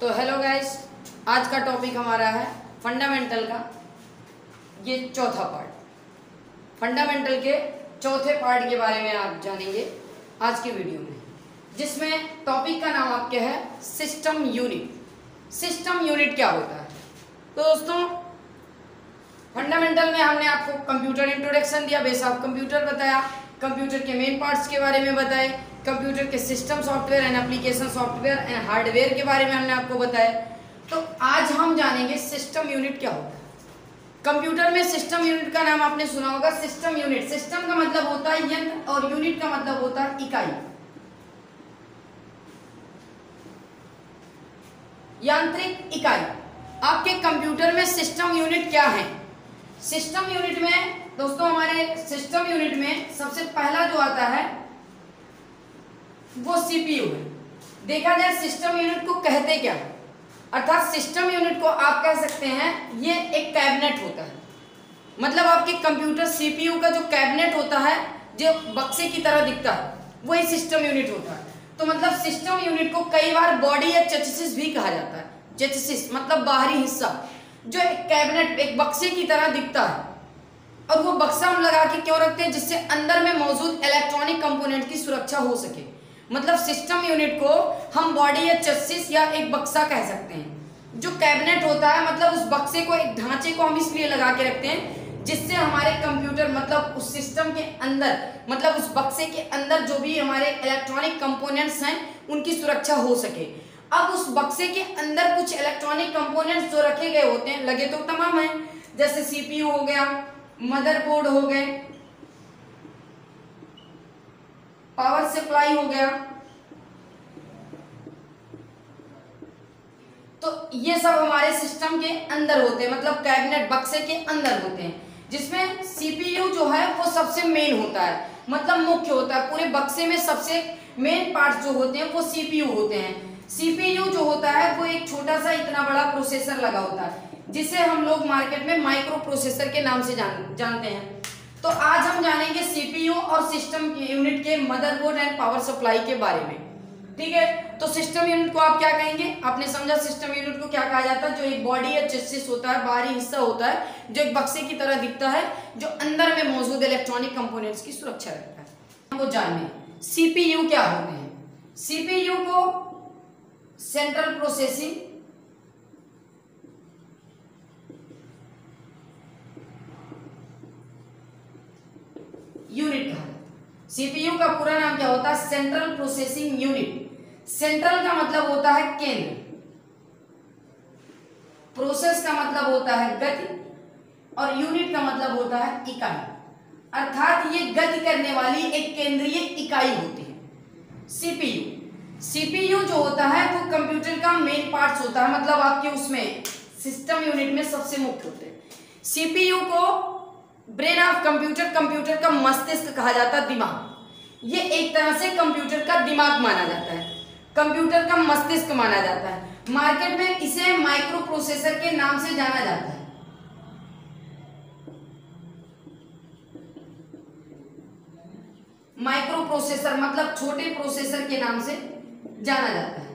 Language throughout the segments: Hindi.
तो हेलो गाइस, आज का टॉपिक हमारा है फंडामेंटल का ये चौथा पार्ट। फंडामेंटल के चौथे पार्ट के बारे में आप जानेंगे आज के वीडियो में, जिसमें टॉपिक का नाम आपके है सिस्टम यूनिट। सिस्टम यूनिट क्या होता है? तो दोस्तों, फंडामेंटल में हमने आपको कंप्यूटर इंट्रोडक्शन दिया, बेस ऑफ कंप्यूटर बताया, कंप्यूटर के मेन पार्ट्स के बारे में बताए, कंप्यूटर के system software and application software and hardware के बारे में हमने आपको बताया। तो आज हम जानेंगे सिस्टम यूनिट क्या होता है। कंप्यूटर में सिस्टम यूनिट का नाम आपने सुना होगा, सिस्टम यूनिट। सिस्टम का मतलब होता है यंत्र और यूनिट का मतलब होता है इकाई, यांत्रिक इकाई। आपके कंप्यूटर में सिस्टम यूनिट क्या है? सिस्टम यूनिट में दोस्तों, हमारे सिस्टम यूनिट में सबसे पहला जो आता है वो सीपीयू है। देखा जाए सिस्टम यूनिट को कहते क्या है, अर्थात सिस्टम यूनिट को आप कह सकते हैं ये एक कैबिनेट होता है। मतलब आपके कंप्यूटर सीपीयू का जो कैबिनेट होता है, जो बक्से की तरह दिखता है, वही सिस्टम यूनिट होता है। तो मतलब सिस्टम यूनिट को कई बार बॉडी या चेसिस भी कहा जाता है। चेसिस मतलब बाहरी हिस्सा, जो एक कैबिनेट, एक बक्से की तरह दिखता है। और वो बक्सा हम लगा के क्यों रखते हैं? जिससे अंदर में मौजूद इलेक्ट्रॉनिक कंपोनेंट की सुरक्षा हो सके। मतलब सिस्टम यूनिट को हम बॉडी या चेसिस या एक बक्सा कह सकते हैं। जो कैबिनेट होता है, मतलब उस बक्से को, एक ढांचे को हम इसलिए लगा के रखते हैं जिससे हमारे कंप्यूटर, मतलब उस सिस्टम के अंदर, मतलब उस बक्से के अंदर जो भी हमारे इलेक्ट्रॉनिक कंपोनेंट्स हैं उनकी सुरक्षा हो सके। अब उस बक्से के अंदर कुछ इलेक्ट्रॉनिक कंपोनेंट्स जो रखे गए होते हैं, लगे तो तमाम हैं, जैसे सीपीयू हो गया, मदरबोर्ड हो गए, पावर सप्लाई हो गया। तो ये सब हमारे सिस्टम के अंदर होते हैं, मतलब कैबिनेट बक्से के अंदर होते हैं, जिसमें सीपीयू जो है वो सबसे मेन होता है, मतलब मुख्य होता है। पूरे बक्से में सबसे मेन पार्ट जो होते हैं वो सीपीयू होते हैं। सीपीयू जो होता है वो एक छोटा सा इतना बड़ा प्रोसेसर लगा होता है, जिसे हम लोग मार्केट में माइक्रो प्रोसेसर के नाम से जानते हैं। तो आज हम जानेंगे सीपीयू और सिस्टम यूनिट के मदरबोर्ड एंड पावर सप्लाई के बारे में। ठीक है, तो सिस्टम यूनिट को आप क्या कहेंगे? आपने समझा सिस्टम यूनिट को क्या कहा जाता है? जो एक बॉडी या चेसिस होता है, बाहरी हिस्सा होता है, जो एक बक्से की तरह दिखता है, जो अंदर में मौजूद इलेक्ट्रॉनिक कंपोनेंट्स की सुरक्षा रखता है। हमको जाने सीपीयू क्या होते हैं। सीपीयू को सेंट्रल प्रोसेसिंग यूनिट कहा जाता है। सीपीयू का पूरा नाम क्या होता है? Central processing unit. सेंट्रल का मतलब होता है केंद्र, प्रोसेस का मतलब होता है गति, और यूनिट का मतलब होता है इकाई। अर्थात ये गति करने वाली एक केंद्रीय इकाई होती है सीपीयू। सीपीयू जो होता है वो कंप्यूटर का मेन पार्ट्स होता है, मतलब आपके उसमें सिस्टम यूनिट में सबसे मुख्य होते हैं। सीपीयू को ब्रेन ऑफ कंप्यूटर, कंप्यूटर का मस्तिष्क कहा जाता है, दिमाग। ये एक तरह से कंप्यूटर का दिमाग माना जाता है, कंप्यूटर का मस्तिष्क माना जाता है। मार्केट में इसे माइक्रो प्रोसेसर के नाम से जाना जाता है। माइक्रो प्रोसेसर मतलब छोटे प्रोसेसर के नाम से जाना जाता है।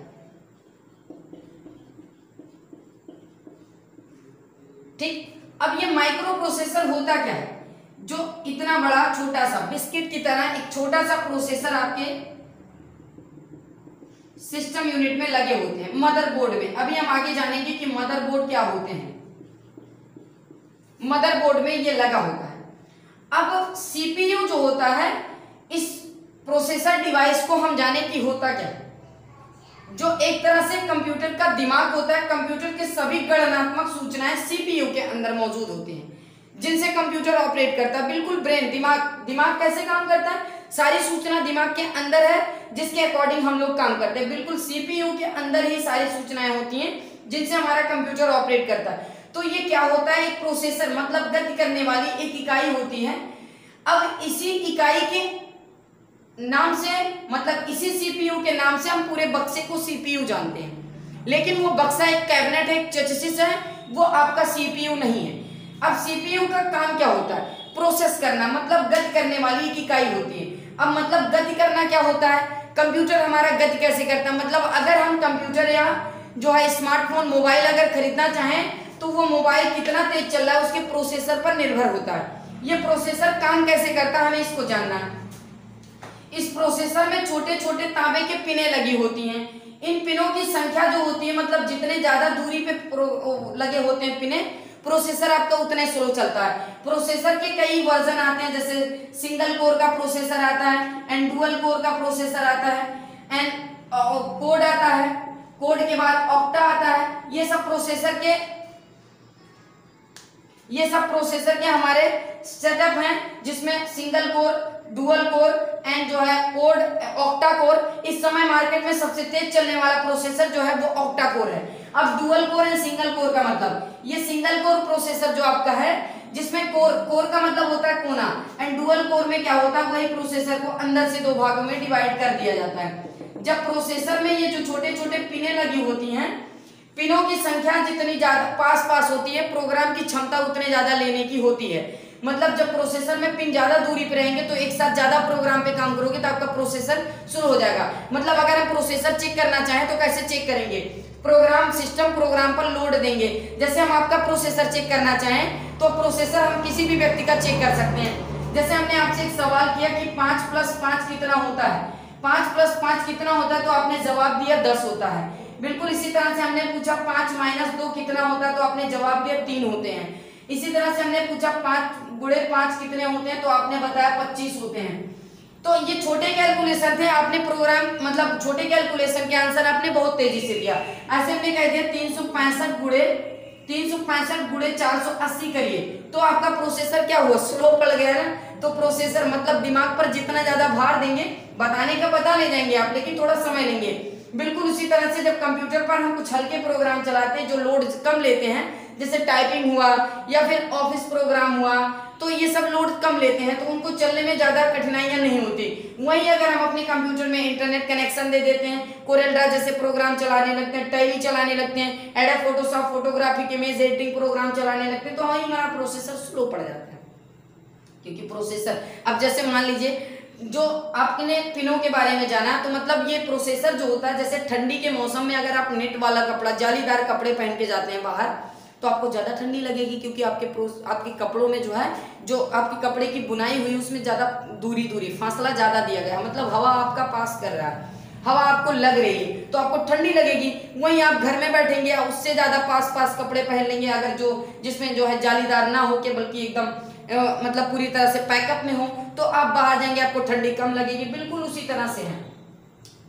ठीक, अब ये माइक्रो प्रोसेसर होता क्या है? जो इतना बड़ा छोटा सा बिस्किट की तरह एक छोटा सा प्रोसेसर आपके सिस्टम यूनिट में लगे होते हैं, मदरबोर्ड में। अभी हम आगे जानेंगे कि मदरबोर्ड क्या होते हैं। मदरबोर्ड में ये लगा होता है। अब सीपीयू जो होता है, इस प्रोसेसर डिवाइस को हम जाने की होता क्या है? जो एक तरह से कंप्यूटर का दिमाग होता है। कंप्यूटर के सभी गणनात्मक सूचनाएं सीपीयू के अंदर मौजूद होती हैं, जिनसे कंप्यूटर ऑपरेट करता है। बिल्कुल ब्रेन, दिमाग कैसे काम करता है? सारी सूचना दिमाग के अंदर है, जिसके अकॉर्डिंग हम लोग काम करते हैं। बिल्कुल सीपीयू के अंदर ही सारी सूचनाएं होती हैं जिनसे हमारा कंप्यूटर ऑपरेट करता है। तो ये क्या होता है? एक प्रोसेसर मतलब गति करने वाली एक इकाई होती है। अब इसी इकाई के नाम से, मतलब इसी सीपीयू के नाम से हम पूरे बक्से को सीपीयू जानते हैं। लेकिन वो बक्सा एक कैबिनेट है, एक चेसिस है, वो आपका सीपीयू नहीं है। अब सीपीयू का काम क्या होता है? प्रोसेस करना, मतलब गति करने वाली एक इकाई होती है। अब मतलब गति करना क्या होता है? कंप्यूटर हमारा गति कैसे करता है? मतलब अगर हम कंप्यूटर या जो है स्मार्टफोन मोबाइल अगर खरीदना चाहें तो वो मोबाइल कितना तेज चल रहा है उसके प्रोसेसर पर निर्भर होता है। ये प्रोसेसर काम कैसे करता है हमें इसको जानना है। इस प्रोसेसर में छोटे छोटे तांबे के पिने लगी होती हैं। इन पिनों की संख्या जो होती है, मतलब जितने ज्यादा दूरी पे लगे होते हैं पिने, प्रोसेसर आपका उतने स्लो चलता है। प्रोसेसर के कई वर्जन आते हैं, जैसे सिंगल कोर का प्रोसेसर आता है एंड डुअल कोर का प्रोसेसर आता है एंड कोड आता है, कोड के बाद ऑक्टा आता है। ये सब प्रोसेसर के हमारे सेटअप हैं, जिसमें single core, dual core and जो है कोड ऑक्टा कोर। इस समय मार्केट में सबसे तेज चलने वाला प्रोसेसर जो है वो ऑक्टा कोर है। अब dual core and single core का मतलब, ये सिंगल कोर प्रोसेसर जो आपका है, जिसमें कोर का मतलब होता है कोना, एंड डुअल कोर में क्या होता है, वही प्रोसेसर को अंदर से दो भागों में डिवाइड कर दिया जाता है। जब प्रोसेसर में ये जो छोटे छोटे पिने लगी होती हैं, पिनों की संख्या जितनी ज्यादा पास होती है, प्रोग्राम की क्षमता उतने ज्यादा लेने की होती है। मतलब जब प्रोसेसर में पिन ज्यादा दूरी पे रहेंगे तो एक साथ ज्यादा प्रोग्राम पे काम करोगे तो आपका प्रोसेसर शुरू हो जाएगा। मतलब अगर हम प्रोसेसर चेक करना चाहें तो कैसे चेक करेंगे, सिस्टम प्रोग्राम पर लोड देंगे। जैसे हम आपका प्रोसेसर चेक करना चाहें तो प्रोसेसर हम किसी भी व्यक्ति का चेक कर सकते हैं। जैसे हमने आपसे एक सवाल किया कि 5 + 5 कितना होता है, 5 + 5 कितना होता है, तो आपने जवाब दिया 10 होता है। बिल्कुल इसी तरह से हमने पूछा 5 - 2 कितना होता है, तो आपने जवाब दिया 3 होते हैं। इसी तरह से हमने पूछा 5 × 5 कितने होते हैं, तो आपने बताया 25 होते हैं। तो ये छोटे कैलकुलेशन थे, आपने प्रोग्राम मतलब छोटे कैलकुलेशन के आंसर आपने बहुत तेजी से दिया। ऐसे हमने कह दिया 365 × 480 करिए, तो आपका प्रोसेसर क्या हुआ, स्लो पड़ गया ना। तो प्रोसेसर मतलब दिमाग पर जितना ज्यादा भार देंगे, बताने का पता ले जाएंगे आप, लेकिन थोड़ा समय लेंगे। बिल्कुल उसी तरह से जब कंप्यूटर पर हम कुछ हल्के प्रोग्राम चलाते हैं जो लोड कम लेते हैं, जैसे टाइपिंग हुआ या फिर ऑफिस प्रोग्राम हुआ, तो ये सब लोड कम लेते हैं, तो उनको चलने में ज्यादा कठिनाइयां नहीं होती। वहीं अगर हम अपने कंप्यूटर में इंटरनेट कनेक्शन दे देते हैं, कोरेल ड्रा जैसे प्रोग्राम चलाने लगते हैं, टैली चलाने लगते हैं, adobe Photoshop photographic image editing programme चलाने लगते हैं, तो वहीं हमारा प्रोसेसर स्लो पड़ जाता है। क्योंकि प्रोसेसर, अब जैसे मान लीजिए जो आपने पिनों के बारे में जाना, तो मतलब ये प्रोसेसर जो होता है, जैसे ठंडी के मौसम में अगर आप नेट वाला कपड़ा, जालीदार कपड़े पहन के जाते हैं बाहर, तो आपको ज्यादा ठंडी लगेगी, क्योंकि आपके कपड़ों में जो है, जो आपके कपड़े की बुनाई हुई उसमें ज्यादा दूरी फासला ज्यादा दिया गया, मतलब हवा आपका पास कर रहा है, हवा आपको लग रही है, तो आपको ठंडी लगेगी। वहीं आप घर में बैठेंगे, उससे ज्यादा पास कपड़े पहन लेंगे, अगर जिसमें जो है जालीदार ना हो के बल्कि एकदम मतलब पूरी तरह से पैकअप में हो, तो आप बाहर जाएंगे, आपको ठंडी कम लगेगी। बिल्कुल उसी तरह से है,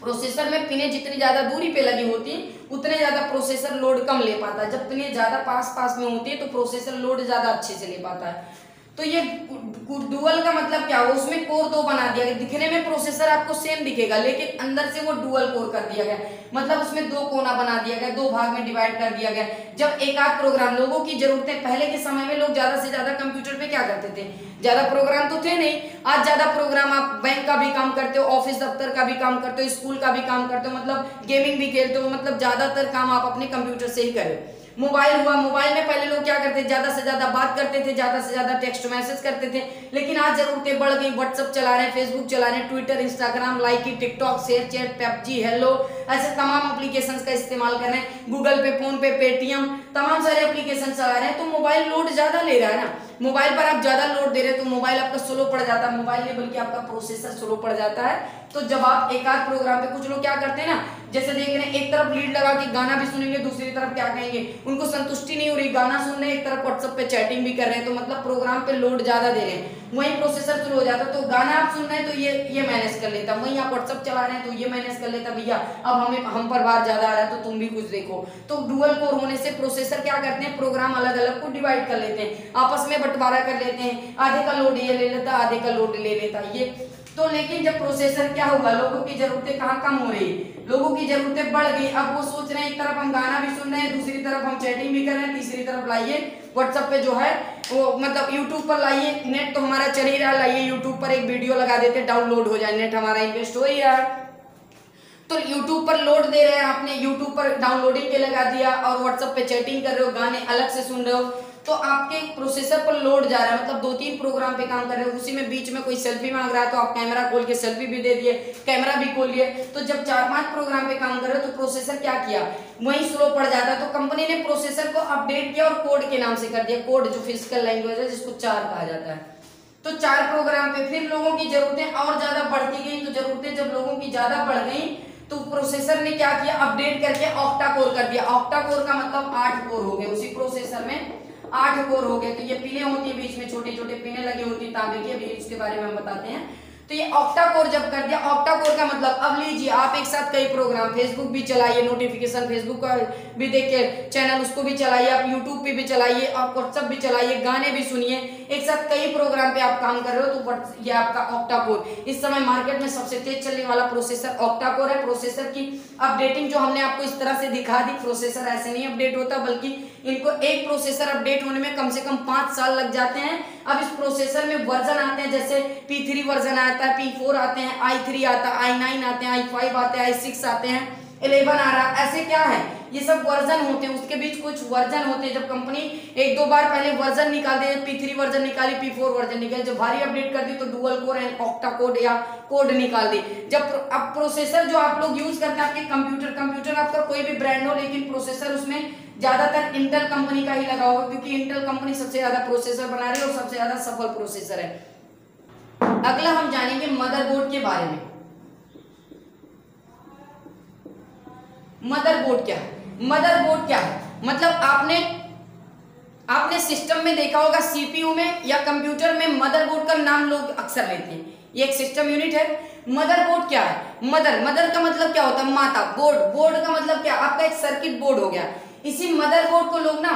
प्रोसेसर में पिनें जितनी ज्यादा दूरी पे लगी होती हैं उतने ज्यादा प्रोसेसर लोड कम ले पाता है। जब पिनें ज्यादा पास में होती है तो प्रोसेसर लोड ज्यादा अच्छे से ले पाता है। तो ये डुअल का मतलब क्या हुआ, उसमें कोर 2 बना दिया गया। दिखने में प्रोसेसर आपको सेम दिखेगा, लेकिन अंदर से वो डुअल कोर कर दिया गया, मतलब उसमें 2 कोना बना दिया गया, 2 भाग में डिवाइड कर दिया गया। जब एक आध प्रोग्राम, लोगों की जरूरतें, पहले के समय में लोग ज्यादा से ज्यादा कंप्यूटर पे क्या करते थे, ज्यादा प्रोग्राम तो थे नहीं। आज ज्यादा प्रोग्राम, आप बैंक का भी काम करते हो, ऑफिस दफ्तर का भी काम करते हो, स्कूल का भी काम करते हो, मतलब गेमिंग भी खेलते हो, मतलब ज्यादातर काम आप अपने कंप्यूटर से ही करें। मोबाइल हुआ, मोबाइल में पहले लोग क्या करते थे, ज्यादा से ज्यादा बात करते थे, ज्यादा से ज्यादा टेक्स्ट मैसेज करते थे, लेकिन आज जरूरतें बढ़ गई, व्हाट्सएप चला रहे हैं, फेसबुक चला रहे हैं, Twitter, Instagram, Likee, TikTok, ShareChat, PUBG, Helo, ऐसे तमाम एप्लीकेशंस का इस्तेमाल कर रहे हैं, गूगल पे, फोन पे, पेटीएम, तमाम सारे एप्लीकेशन चला रहे हैं, तो मोबाइल लोड ज्यादा ले रहा है ना। मोबाइल पर आप ज्यादा लोड दे रहे हैं तो मोबाइल आपका स्लो पड़ जाता है, मोबाइल नहीं बल्कि आपका प्रोसेसर स्लो पड़ जाता है। तो जब आप एक आध प्रोग्राम पे, कुछ लोग क्या करते हैं ना, जैसे देख रहे हैं, एक तरफ लीड लगा के गाना भी सुनेंगे, दूसरी तरफ क्या कहेंगे, उनको संतुष्टि नहीं हो रही, गाना सुन रहे हैं, एक तरफ व्हाट्सएप पे चैटिंग भी कर रहे हैं, तो मतलब प्रोग्राम पे लोड ज्यादा दे रहे हैं, वहीं प्रोसेसर शुरू हो जाता है। तो गाना आप सुन रहे हैं तो ये मैनेज कर लेता, वहीं आप व्हाट्सएप चला रहे हैं तो ये मैनेज कर लेता, भैया अब हम पर भार ज्यादा आ रहा है तो तुम भी कुछ देखो। तो डुअल कोर होने से प्रोसेसर क्या करते हैं, प्रोग्राम अलग अलग को डिवाइड कर लेते हैं, आपस में बंटवारा कर लेते हैं, आधे का लोड ये ले लेता, आधे का लोड ले लेता ये। तो लेकिन जब प्रोसेसर क्या होगा, लोगों की जरूरतें कहाँ कम हो रही, लोगों की जरूरतें बढ़ गई। अब वो सोच रहे हैं, एक तरफ हम गाना भी सुन रहे हैं, दूसरी तरफ हम चैटिंग भी कर रहे हैं, तीसरी तरफ लाइए व्हाट्सएप पे जो है वो, मतलब यूट्यूब पर लाइए, नेट तो हमारा चल ही रहा है, लाइए यूट्यूब पर एक वीडियो लगा देते, डाउनलोड हो जाए, नेट हमारा इन्वेस्ट हो ही रहा है। तो यूट्यूब पर लोड दे रहे हैं, आपने यूट्यूब पर डाउनलोडिंग पे लगा दिया और व्हाट्सएप पे चैटिंग कर रहे हो, गाने अलग से सुन रहे हो, तो आपके प्रोसेसर पर लोड जा रहा है, मतलब 2-3 प्रोग्राम पे काम कर रहे हो, उसी में बीच में कोई सेल्फी मांग रहा है तो आप कैमरा खोल के सेल्फी भी दे दिए, कैमरा भी खोल लिए। तो जब 4-5 प्रोग्राम पे काम कर रहे हो तो प्रोसेसर क्या किया, वही स्लो पड़ जाता है। तो कंपनी ने प्रोसेसर को अपडेट किया और कोड के नाम से कर दिया, कोड जो फिजिकल लैंग्वेज है जिसको चार कहा जाता है। तो 4 प्रोग्राम पे फिर लोगों की जरूरतें और ज्यादा बढ़ती गई। तो जरूरतें जब लोगों की ज्यादा बढ़ गई तो प्रोसेसर ने क्या किया, अपडेट करके ऑक्टा कोर कर दिया। ऑक्टा कोर का मतलब 8 कोर हो गए, उसी प्रोसेसर में 8 कोर हो गए। तो ये पिने होती है, बीच में छोटे छोटे पिने लगी होती है तांबे की, अभी इसके बारे में हम बताते हैं। तो ये ऑक्टा कोर जब कर दिया, ऑक्टा कोर का मतलब अब लीजिए आप एक साथ कई प्रोग्राम, फेसबुक भी चलाइए, नोटिफिकेशन फेसबुक का भी देखिए चैनल, उसको भी चलाइए, आप यूट्यूब पे भी चलाइए, आप व्हाट्सएप भी चलाइए, गाने भी सुनिए, एक साथ कई प्रोग्राम पे आप काम कर रहे हो। तो ये आपका ऑक्टा कोर इस समय मार्केट में सबसे तेज चलने वाला प्रोसेसर ऑक्टा कोर है। प्रोसेसर की अपडेटिंग जो हमने आपको इस तरह से दिखा दी, प्रोसेसर ऐसे नहीं अपडेट होता, बल्कि इनको एक प्रोसेसर अपडेट होने में कम से कम 5 साल लग जाते हैं। अब इस प्रोसेसर में वर्जन आते हैं, जैसे P3 वर्जन आता है, P4 आते हैं, i3 आता है, i9 आते हैं, i5 आते हैं, i6 आते हैं, 11 आ रहा, ऐसे क्या है, ये सब वर्जन होते हैं। उसके बीच कुछ वर्जन होते हैं, जब कंपनी 1-2 बार पहले वर्जन निकाल दे, P3 वर्जन निकाली, P4 वर्जन निकाली, जब भारी अपडेट कर दी तो dual core and octa code या कोड निकाल दी। जब अब प्रोसेसर जो आप लोग यूज करते हैं आपके कंप्यूटर आपका कोई भी ब्रांड हो, लेकिन प्रोसेसर उसमें ज्यादातर इंटेल कंपनी का ही लगा होगा, क्योंकि इंटेल कंपनी सबसे ज्यादा प्रोसेसर बना रही है और सबसे ज्यादा सफल प्रोसेसर है। अगला हम जानेंगे मदरबोर्ड के बारे में। मदरबोर्ड क्या है? मदरबोर्ड क्या है मतलब आपने सिस्टम में देखा होगा, सीपीयू में या कंप्यूटर में मदरबोर्ड का नाम लोग अक्सर लेते हैं। ये एक सिस्टम यूनिट है। मदरबोर्ड क्या है? मदर का मतलब क्या होता है? माता। बोर्ड का मतलब क्या? आपका एक सर्किट बोर्ड हो गया। इसी मदरबोर्ड को लोग ना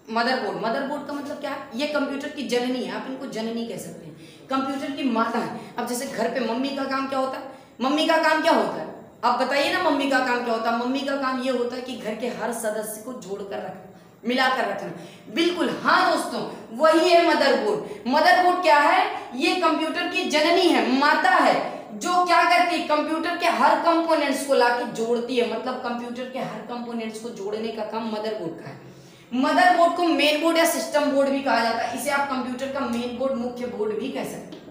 मदरबोर्ड का मतलब क्या है? ये कंप्यूटर की जननी है, आप इनको जननी कह सकते हैं, कंप्यूटर की माता है। अब जैसे घर पे मम्मी का काम क्या होता है? मम्मी का काम क्या होता है? आप बताइए ना, मम्मी का काम क्या होता है? मम्मी का काम ये होता है कि घर के हर सदस्य को जोड़कर रखना, मिलाकर रखना। बिल्कुल हाँ दोस्तों, वही है मदरबोर्ड। मदरबोर्ड क्या है? ये कंप्यूटर की जननी है, माता है, जो क्या करती है, कंप्यूटर के हर कंपोनेंट्स को लाके जोड़ती है। मतलब कंप्यूटर के हर कंपोनेंट्स को जोड़ने का काम मदरबोर्ड का है। मदरबोर्ड को मेन बोर्ड या सिस्टम बोर्ड भी कहा जाता है। इसे आप कंप्यूटर का मेन बोर्ड, मुख्य बोर्ड भी कह सकते हैं।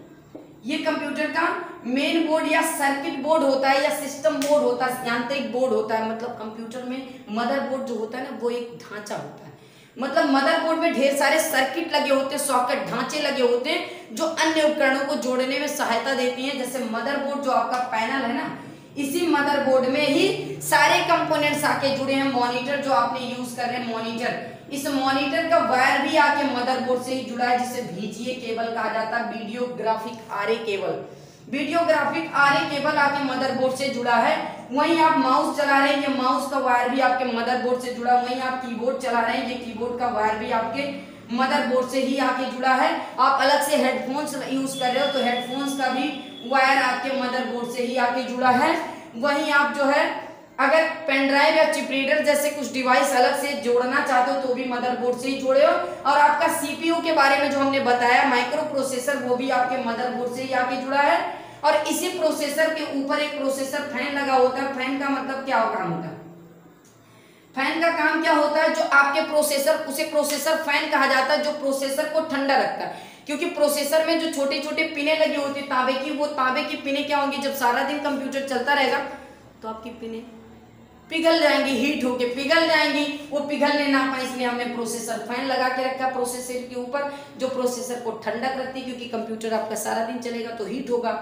ये कंप्यूटर का मेन बोर्ड या सर्किट बोर्ड होता है या सिस्टम बोर्ड होता है, यांत्रिक बोर्ड होता है। मतलब कंप्यूटर में मदरबोर्ड जो होता है ना, वो एक ढांचा होता है। मतलब मदरबोर्ड में ढेर सारे सर्किट लगे होते हैं, सॉकेट, ढांचे लगे होते हैं, जो अन्य उपकरणों को जोड़ने में सहायता देती हैं। जैसे मदरबोर्ड जो आपका पैनल है ना, इसी मदरबोर्ड में ही सारे कंपोनेंट्स आके जुड़े हैं। मॉनिटर जो आपने यूज कर रहे हैं, मॉनिटर, इस मॉनिटर का वायर भी आके मदरबोर्ड से ही जुड़ा है, जिसे VGA केबल कहा जाता है, वीडियो ग्राफिक आरे केबल। वीडियो ग्राफिक आरे केबल आके मदरबोर्ड से जुड़ा है। वहीं आप माउस चला रहे हैं, ये माउस का वायर भी आपके मदरबोर्ड से जुड़ा है। वहीं आप कीबोर्ड चला रहे हैं, ये कीबोर्ड का वायर भी आपके मदरबोर्ड से ही आके जुड़ा है। आप अलग से हेडफोन्स यूज कर रहे हो तो हेडफोन्स का भी वायर आपके मदरबोर्ड से ही आके जुड़ा है। वहीं आप जो है अगर पेन ड्राइव या चिप रीडर जैसे कुछ डिवाइस अलग से जोड़ना चाहते हो तो भी मदरबोर्ड से ही जोड़े हो। और आपका CPU के बारे में जो हमने बताया, माइक्रो प्रोसेसर, वो भी आपके मदरबोर्ड से ही आके जुड़ा है। और इसी प्रोसेसर के ऊपर एक प्रोसेसर फैन लगा होता है। फैन का मतलब क्या काम होता है? फैन का काम क्या होता है? जो आपके प्रोसेसर, उसे प्रोसेसर फैन कहा जाता है, जो प्रोसेसर को ठंडा रखता है। क्योंकि प्रोसेसर में जो छोटे छोटे पिने लगी होती है तांबे की, वो तांबे की पिने क्या होंगी, जब सारा दिन कंप्यूटर चलता रहेगा तो आपकी पिने पिघल जाएंगी, हीट होके पिघल जाएंगी। वो पिघलने ना पाए इसलिए हमने प्रोसेसर फैन लगा के रखा प्रोसेसर के ऊपर, जो प्रोसेसर को ठंडक रखती है, क्योंकि कंप्यूटर आपका सारा दिन चलेगा तो हीट होगा।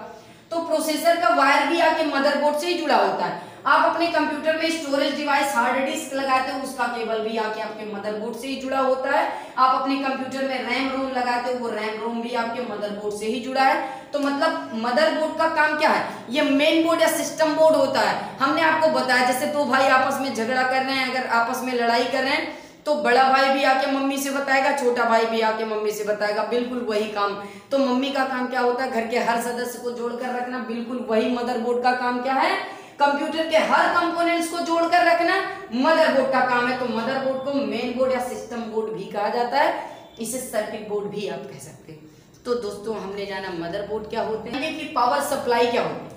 तो प्रोसेसर का वायर भी आके मदरबोर्ड से ही जुड़ा होता है। आप अपने कंप्यूटर में स्टोरेज डिवाइस, हार्ड डिस्क लगाते हो, उसका केबल भी आके आपके मदरबोर्ड से ही जुड़ा होता है। आप अपने कंप्यूटर में रैम रोम लगाते हो, वो रैम रोम भी आपके मदरबोर्ड से ही जुड़ा है। तो मतलब मदरबोर्ड का काम क्या है? ये मेन बोर्ड या सिस्टम बोर्ड होता है। हमने आपको बताया, जैसे दो भाई आपस में झगड़ा कर रहे हैं, अगर आपस में लड़ाई कर रहे हैं तो बड़ा भाई भी आके मम्मी से बताएगा, छोटा भाई भी आके मम्मी से बताएगा, बिल्कुल वही काम। तो मम्मी का काम क्या होता है? घर के हर सदस्य को जोड़कर रखना। बिल्कुल वही मदरबोर्ड का काम क्या है? कंप्यूटर के हर कंपोनेंट्स को जोड़कर रखना मदरबोर्ड का काम है। तो मदरबोर्ड को मेन बोर्ड या सिस्टम बोर्ड भी कहा जाता है, इसे सर्किट बोर्ड भी आप कह सकते हैं। तो दोस्तों हमने जाना मदरबोर्ड क्या होते हैं, कि पावर सप्लाई क्या होती है।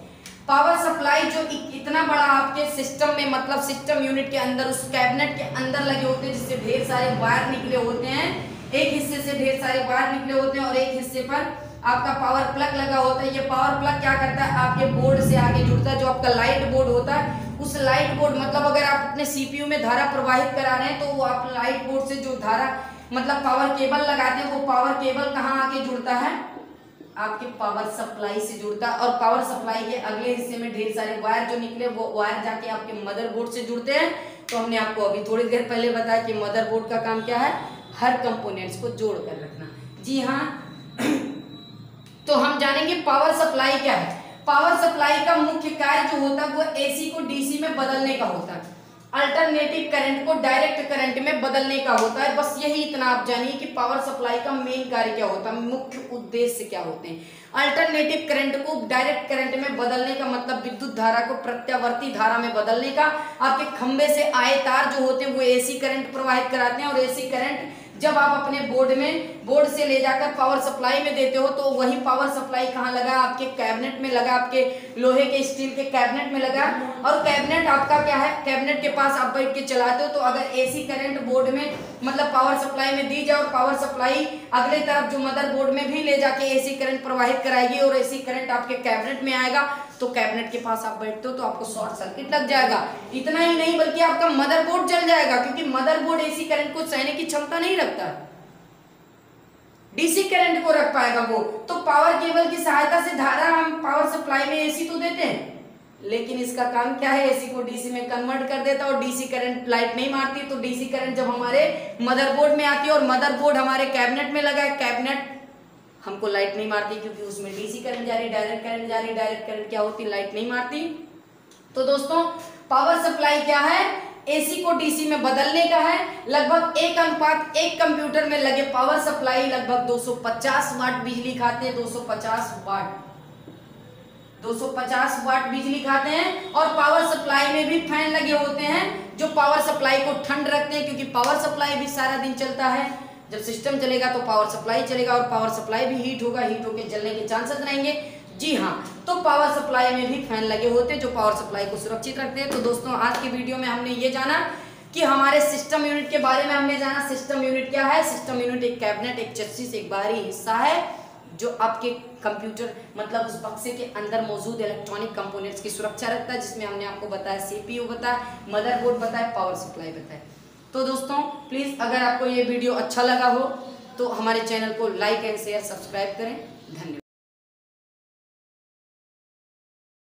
पावर सप्लाई जो इतना बड़ा आपके सिस्टम में, मतलब सिस्टम यूनिट के अंदर, उस कैबिनेट के अंदर लगे होते हैं, जिससे ढेर सारे वायर निकले होते हैं, एक हिस्से से ढेर सारे वायर निकले होते हैं और एक हिस्से पर आपका पावर प्लग लगा होता है। ये पावर प्लग क्या करता है, आपके बोर्ड से आगे जुड़ता है। जो आपका लाइट बोर्ड होता है, उस लाइट बोर्ड मतलब अगर आप अपने सीपीयू में धारा प्रवाहित करा रहे हैं तो वो आप लाइट बोर्ड से जो धारा मतलब पावर केबल लगाते हैं, वो पावर केबल कहाँ आके जुड़ता है, आपके पावर सप्लाई से जुड़ता है। और पावर सप्लाई के अगले हिस्से में ढेर सारे वायर जो निकले, वो वायर जाके आपके मदरबोर्ड से जुड़ते हैं। तो हमने आपको अभी थोड़ी देर पहले बताया कि मदरबोर्ड का काम क्या है, हर कंपोनेंट्स को जोड़ कर रखना। जी हाँ, तो हम जानेंगे पावर सप्लाई क्या है। पावर सप्लाई का मुख्य कार्य जो होता है वो एसी को डीसी में बदलने का होता है, अल्टरनेटिव करंट को डायरेक्ट करंट में बदलने का होता है। बस यही इतना आप जानिए कि पावर सप्लाई का मेन कार्य क्या होता है, मुख्य उद्देश्य क्या होते हैं। अल्टरनेटिव करंट को डायरेक्ट करंट में बदलने का मतलब विद्युत धारा को प्रत्यावर्ती धारा में बदलने का। आपके खंबे से आए तार जो होते हैं वो एसी करंट प्रवाहित कराते हैं और एसी करंट जब आप अपने बोर्ड से ले जाकर पावर सप्लाई में देते हो तो वही पावर सप्लाई कहाँ लगा, आपके कैबिनेट में लगा, आपके लोहे के स्टील के कैबिनेट में लगा। और कैबिनेट आपका क्या है, कैबिनेट के पास आप बैठ के चलाते हो। तो अगर एसी करंट बोर्ड में मतलब पावर सप्लाई में दी जाए और पावर सप्लाई अगले तरफ जो मदरबोर्ड में भी ले जाके एसी करंट प्रवाहित कराएगी और एसी करंट आपके कैबिनेट में आएगा, तो कैबिनेट के पास आप बैठते हो तो आपको शॉर्ट सर्किट लग जाएगा। इतना ही नहीं बल्कि आपका मदरबोर्ड जल जाएगा, क्योंकि मदरबोर्ड एसी करंट को सहने की क्षमता नहीं रखता, डीसी करंट को रख पाएगा वो। तो पावर केबल की सहायता से धारा हम पावर सप्लाई में एसी तो देते हैं, लेकिन इसका काम क्या है, एसी को डीसी में कन्वर्ट कर देता है। और डीसी करंट लाइट नहीं मारती, तो डीसी करंट जब हमारे मदरबोर्ड में आती है और मदरबोर्ड हमारे कैबिनेट में लगा है, कैबिनेट हमको लाइट नहीं मारती क्योंकि उसमें डीसी करंट जा रही, डायरेक्ट करंट जा रही। डायरेक्ट करंट क्या होती, लाइट नहीं मारती। तो दोस्तों पावर सप्लाई क्या है, एसी को डीसी में बदलने का है। लगभग 1:1 कंप्यूटर में लगे पावर सप्लाई लगभग 250 वाट बिजली खाते हैं। 250 वाट बिजली खाते हैं। और पावर सप्लाई में भी फैन लगे होते हैं जो पावर सप्लाई को ठंड रखते हैं, क्योंकि पावर सप्लाई भी सारा दिन चलता है। जब सिस्टम चलेगा तो पावर सप्लाई चलेगा और पावर सप्लाई भी हीट होगा, हीट होकर जलने के चांसेस रहेंगे। जी हाँ, तो पावर सप्लाई में भी फैन लगे होते हैं जो पावर सप्लाई को सुरक्षित रखते हैं। तो दोस्तों आज के वीडियो में हमने ये जाना कि हमारे सिस्टम यूनिट के बारे में हमने जाना। सिस्टम यूनिट क्या है, सिस्टम यूनिट एक कैबिनेट, एक चेसिस, एक बाहरी हिस्सा है जो आपके कंप्यूटर मतलब उस बक्से के अंदर मौजूद इलेक्ट्रॉनिक कंपोनेंट्स की सुरक्षा रखता है, जिसमें हमने आपको बताया सीपीयू बताया, मदरबोर्ड बताया, पावर सप्लाई बताया। तो दोस्तों प्लीज अगर आपको ये वीडियो अच्छा लगा हो तो हमारे चैनल को लाइक एंड शेयर सब्सक्राइब करें। धन्यवाद।